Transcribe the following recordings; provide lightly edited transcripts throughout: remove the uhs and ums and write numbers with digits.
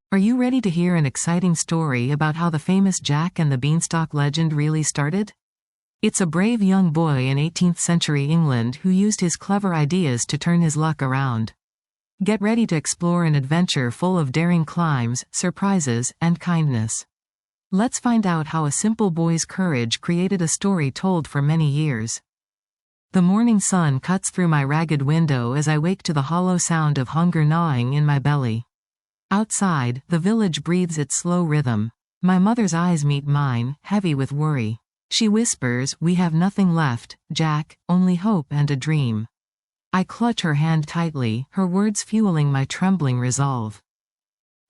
Are you ready to hear an exciting story about how the famous Jack and the Beanstalk legend really started? It's a brave young boy in 18th century England who used his clever ideas to turn his luck around. Get ready to explore an adventure full of daring climbs, surprises, and kindness. Let's find out how a simple boy's courage created a story told for many years. The morning sun cuts through my ragged window as I wake to the hollow sound of hunger gnawing in my belly. Outside, the village breathes its slow rhythm. My mother's eyes meet mine, heavy with worry. She whispers, "We have nothing left, Jack, only hope and a dream." I clutch her hand tightly, her words fueling my trembling resolve.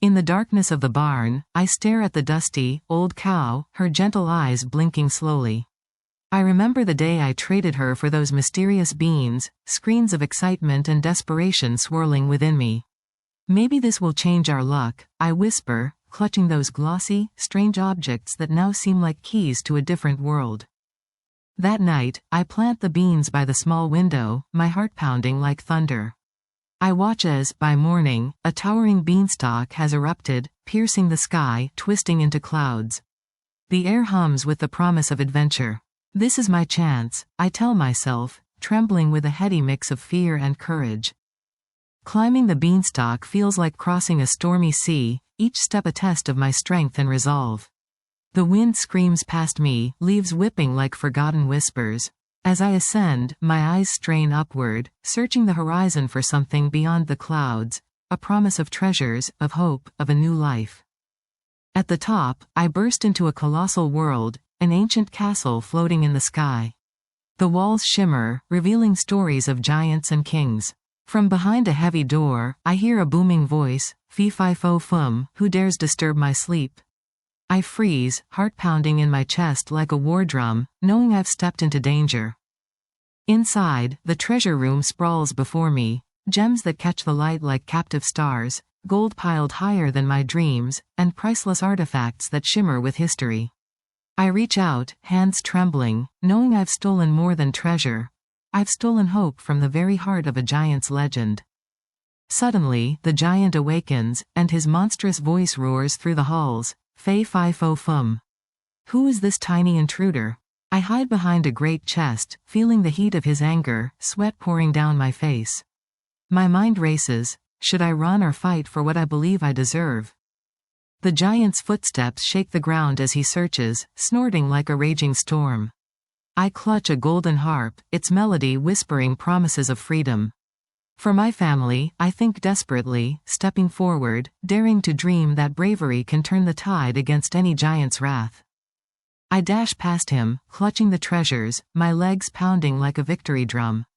In the darkness of the barn, I stare at the dusty, old cow, her gentle eyes blinking slowly. I remember the day I traded her for those mysterious beans, screens of excitement and desperation swirling within me. "Maybe this will change our luck," I whisper, clutching those glossy, strange objects that now seem like keys to a different world. That night, I plant the beans by the small window, my heart pounding like thunder. I watch as, by morning, a towering beanstalk has erupted, piercing the sky, twisting into clouds. The air hums with the promise of adventure. This is my chance, I tell myself, trembling with a heady mix of fear and courage. Climbing the beanstalk feels like crossing a stormy sea, each step a test of my strength and resolve. The wind screams past me, leaves whipping like forgotten whispers. As I ascend, my eyes strain upward, searching the horizon for something beyond the clouds, a promise of treasures, of hope, of a new life. At the top, I burst into a colossal world, an ancient castle floating in the sky. The walls shimmer, revealing stories of giants and kings. From behind a heavy door, I hear a booming voice, "Fee-fi-fo-fum, who dares disturb my sleep?" I freeze, heart pounding in my chest like a war drum, knowing I've stepped into danger. Inside, the treasure room sprawls before me, gems that catch the light like captive stars, gold piled higher than my dreams, and priceless artifacts that shimmer with history. I reach out, hands trembling, knowing I've stolen more than treasure. I've stolen hope from the very heart of a giant's legend. Suddenly, the giant awakens, and his monstrous voice roars through the halls, "Fee-fi-fo-fum. Who is this tiny intruder?" I hide behind a great chest, feeling the heat of his anger, sweat pouring down my face. My mind races. Should I run or fight for what I believe I deserve? The giant's footsteps shake the ground as he searches, snorting like a raging storm. I clutch a golden harp, its melody whispering promises of freedom. For my family, I think desperately, stepping forward, daring to dream that bravery can turn the tide against any giant's wrath. I dash past him, clutching the treasures, my legs pounding like a victory drum.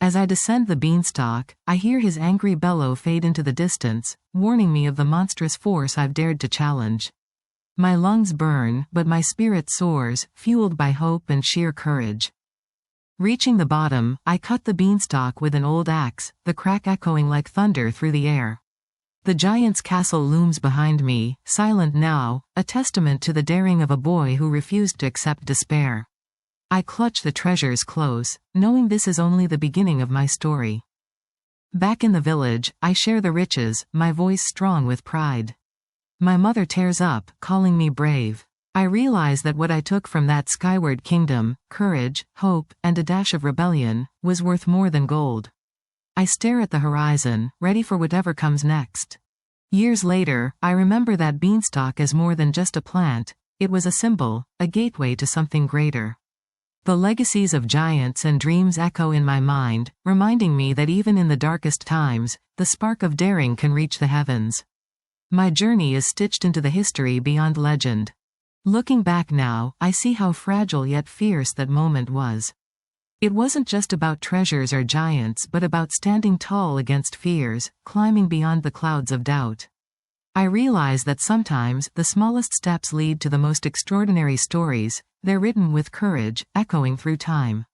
As I descend the beanstalk, I hear his angry bellow fade into the distance, warning me of the monstrous force I've dared to challenge. My lungs burn, but my spirit soars, fueled by hope and sheer courage. Reaching the bottom, I cut the beanstalk with an old axe, the crack echoing like thunder through the air. The giant's castle looms behind me, silent now, a testament to the daring of a boy who refused to accept despair. I clutch the treasures close, knowing this is only the beginning of my story. Back in the village, I share the riches, my voice strong with pride. My mother tears up, calling me brave. I realize that what I took from that skyward kingdom, courage, hope, and a dash of rebellion, was worth more than gold. I stare at the horizon, ready for whatever comes next. Years later, I remember that beanstalk as more than just a plant. It was a symbol, a gateway to something greater. The legacies of giants and dreams echo in my mind, reminding me that even in the darkest times, the spark of daring can reach the heavens. My journey is stitched into the history beyond legend. Looking back now, I see how fragile yet fierce that moment was. It wasn't just about treasures or giants but about standing tall against fears, climbing beyond the clouds of doubt. I realize that sometimes, the smallest steps lead to the most extraordinary stories. They're written with courage, echoing through time.